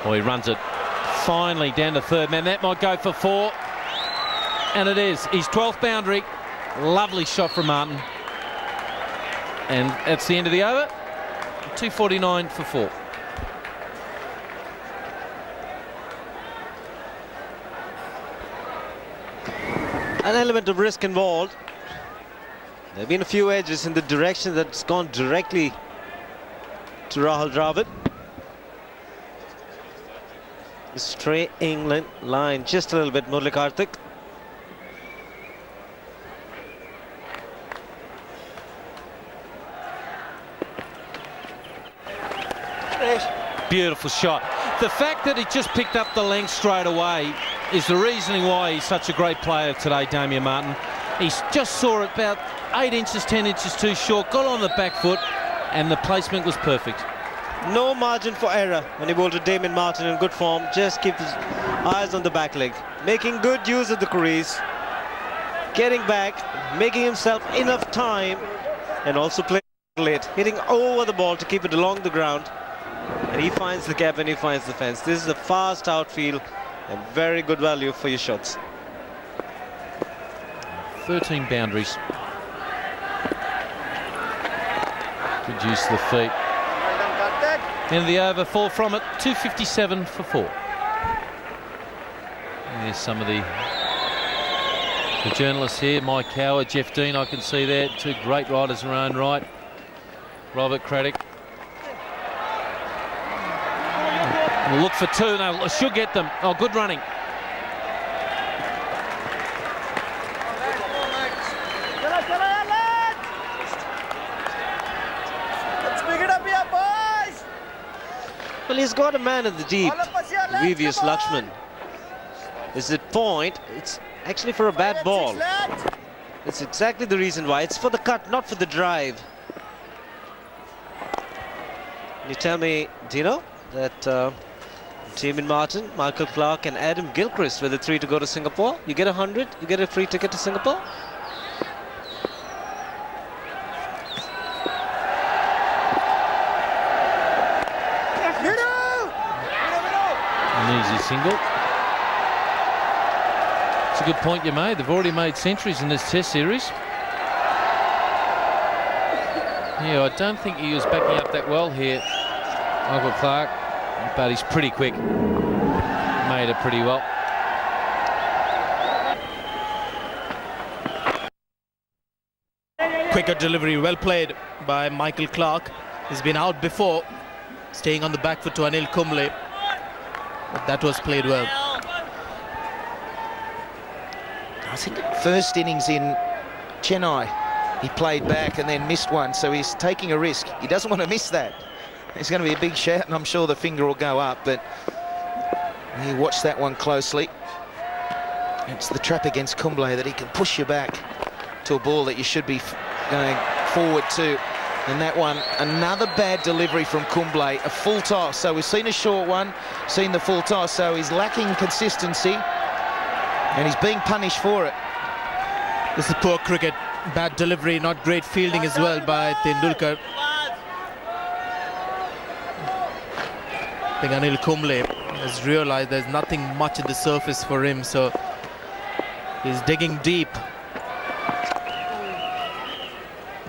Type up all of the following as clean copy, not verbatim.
Well, he runs it finally down to third man. That might go for 4. And it is. His 12th boundary. Lovely shot from Martyn. And that's the end of the over. 249 for 4. An element of risk involved. There have been a few edges in the direction that's gone directly to Rahul Dravid. The straight England line just a little bit, Murli Karthik. Beautiful shot. The fact that he just picked up the length straight away is the reasoning why he's such a great player today, Damien Martyn. He just saw it about 8 inches, 10 inches too short, got on the back foot, and the placement was perfect. No margin for error when he bowled to Damien Martyn in good form. Just keep his eyes on the back leg. Making good use of the crease. Getting back, making himself enough time, and also playing late. Hitting over the ball to keep it along the ground. And he finds the gap and he finds the fence. This is a fast outfield and very good value for your shots. 13 boundaries. Good use of the feet. End of the over, fall from it, 257 for 4. And there's some of the journalists here. Mike Howard, Jeff Dean, I can see there. 2 great riders in their own right. Robert Craddock. We'll look for 2. No, I should get them. Oh, good running. Let's pick it up here, boys. Well, he's got a man at the deep. Vivius Lakshman. Is the point? It's actually for a bad ball. It's exactly the reason why. It's for the cut, not for the drive. You tell me, Dino, that Damien Martyn, Michael Clarke and Adam Gilchrist were the 3 to go to Singapore. You get 100, you get a free ticket to Singapore. An easy single. It's a good point you made. They've already made centuries in this Test series. Yeah, I don't think he was backing up that well here, Michael Clarke, but he's pretty quick. Made it pretty well. Quicker delivery, well played by Michael Clarke. He's been out before, staying on the back foot to Anil Kumble. But that was played well. I think first innings in Chennai, he played back and then missed one, so he's taking a risk. He doesn't want to miss that. There's going to be a big shout, and I'm sure the finger will go up, but he watched that one closely. It's the trap against Kumble that he can push you back to a ball that you should be going forward to. And that one, another bad delivery from Kumble, a full toss. So we've seen a short one, seen the full toss, so he's lacking consistency, and he's being punished for it. This is poor cricket. Bad delivery, not great fielding as well by Tendulkar. I think Anil Kumble has realized there's nothing much at the surface for him, so he's digging deep.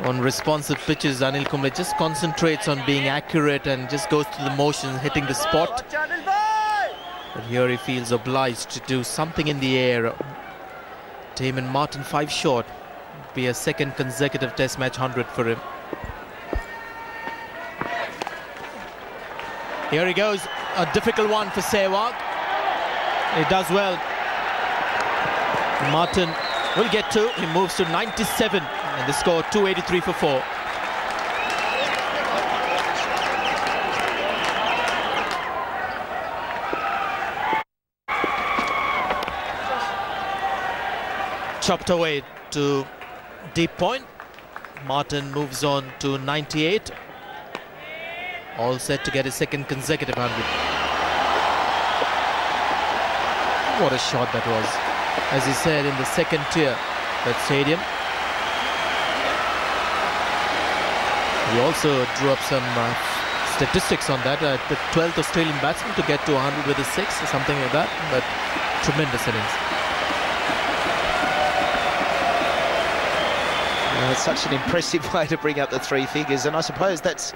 On responsive pitches, Anil Kumble just concentrates on being accurate and just goes through the motions, hitting the spot. But here he feels obliged to do something in the air. Damien Martyn 5 short. Be a second consecutive Test match 100 for him. Here he goes, a difficult one for Sehwag. He does well. Martyn will get 2. He moves to 97, and the score 283 for 4. Chopped away to deep point. Martyn moves on to 98. All set to get his second consecutive 100. What a shot that was. As he said, in the second tier, that stadium. He also drew up some statistics on that. The 12th Australian batsman to get to 100 with a 6 or something like that. But tremendous innings. It's such an impressive way to bring up the 3 figures, and I suppose that's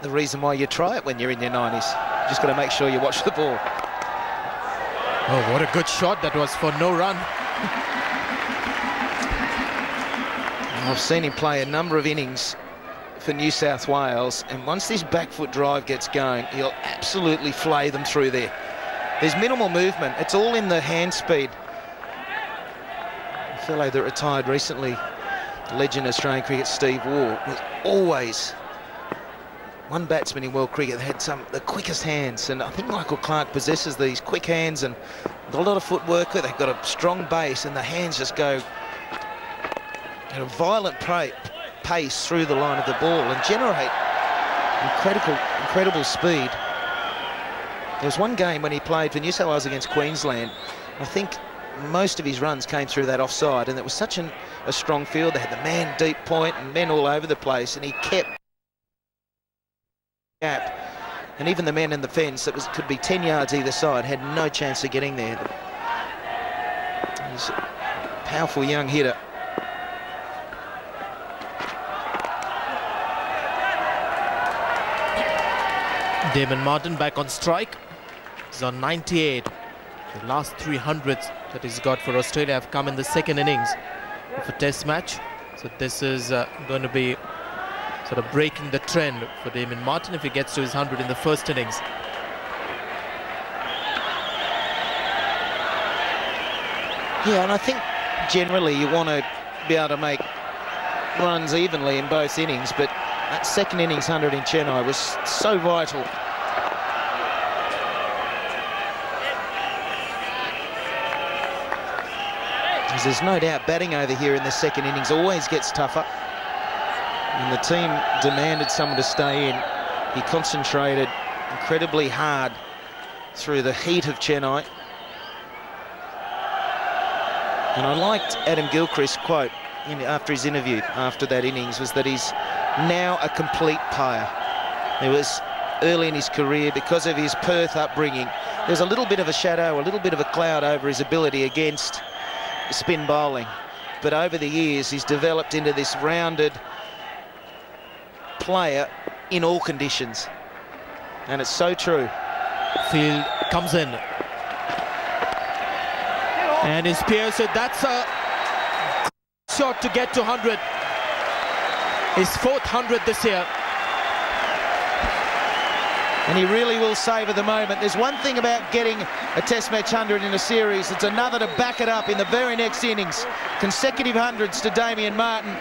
the reason why you try it when you're in your 90s. You just got to make sure you watch the ball. Oh, what a good shot that was for no run. I've seen him play a number of innings for New South Wales, and once this back foot drive gets going, he'll absolutely flay them through there. There's minimal movement. It's all in the hand speed. A fellow that retired recently, legend of Australian cricket, Steve Waugh, was always one batsman in world cricket that had the quickest hands, and I think Michael Clarke possesses these quick hands and got a lot of footwork. They've got a strong base, and the hands just go at a violent pace through the line of the ball and generate incredible speed. There was one game when he played for New South Wales against Queensland. I think most of his runs came through that offside, and it was such a strong field. They had the man deep point and men all over the place, and he kept gap, and even the men in the fence that could be 10 yards either side had no chance of getting there. He's a powerful young hitter. Damien Martyn back on strike. He's on 98. The last 300s that he's got for Australia have come in the second innings of a test match. So this is going to be sort of breaking the trend for Damien Martyn if he gets to his 100 in the first innings. Yeah, and I think generally you want to be able to make runs evenly in both innings, but that second innings 100 in Chennai was so vital. Because there's no doubt batting over here in the second innings always gets tougher. And the team demanded someone to stay in. He concentrated incredibly hard through the heat of Chennai. And I liked Adam Gilchrist's quote after his interview after that innings, was that he's now a complete player. It was early in his career, because of his Perth upbringing, there's a little bit of a shadow, a little bit of a cloud over his ability against spin bowling. But over the years, he's developed into this rounded player in all conditions. And it's so true. Field comes in. And his peer said that's a shot to get to 100. His fourth 100 this year. And he really will savour the moment. There's one thing about getting a test match 100 in a series, it's another to back it up in the very next innings. Consecutive hundreds to Damien Martyn.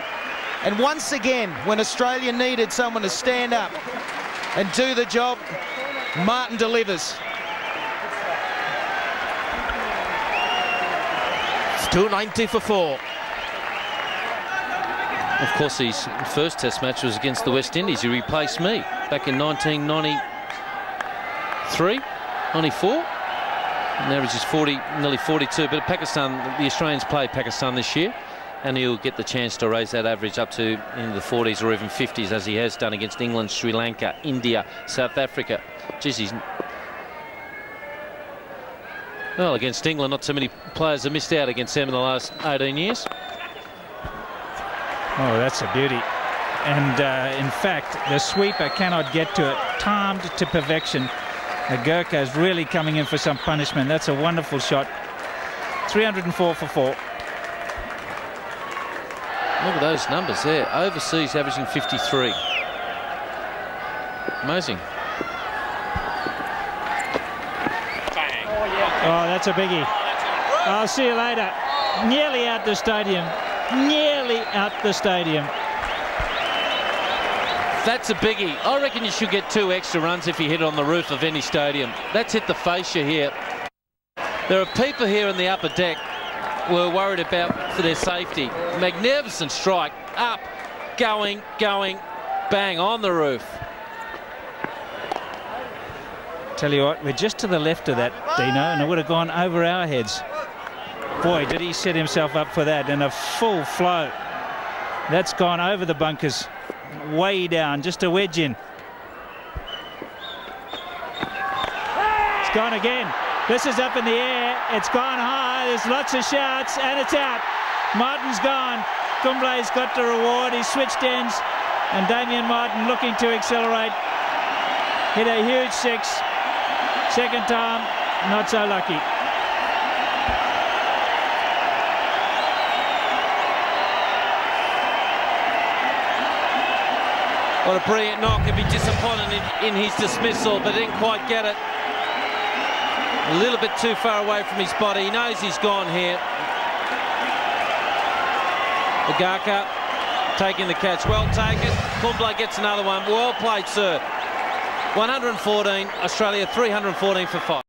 And once again, when Australia needed someone to stand up and do the job, Martyn delivers. It's 290 for 4. Of course, his first test match was against the West Indies. He replaced me back in 1993, 94. And average is 40, nearly 42. But Pakistan, the Australians play Pakistan this year, and he'll get the chance to raise that average up to in the 40s or even 50s, as he has done against England, Sri Lanka, India, South Africa. Geez, he's... Well, against England, not too many players have missed out against them in the last 18 years. Oh, that's a beauty. And in fact, the sweeper cannot get to it. Timed to perfection. The Gurkha is really coming in for some punishment. That's a wonderful shot. 304 for 4. Look at those numbers there. Overseas averaging 53. Amazing. Oh, that's a biggie. I'll see you later. Nearly out the stadium. Nearly out the stadium. That's a biggie. I reckon you should get 2 extra runs if you hit it on the roof of any stadium. That's hit the fascia here. There are people here in the upper deck who are worried about for their safety. Magnificent strike. Up, going, bang on the roof. Tell you what, we're just to the left of that, Dino, and it would have gone over our heads. Boy, did he set himself up for that in a full flow. That's gone over the bunkers. way down, just a wedge in. It's gone again. This is up in the air. It's gone high. There's lots of shouts, and it's out. Martyn's gone. Kumble's got the reward. He's switched ends, and Damien Martyn looking to accelerate. Hit a huge 6. Second time, not so lucky. What a brilliant knock. He'd be disappointed in his dismissal, but didn't quite get it. A little bit too far away from his body. He knows he's gone here. Agaka taking the catch. Well taken. Kumble gets another one. Well played, sir. 114. Australia 314 for 5.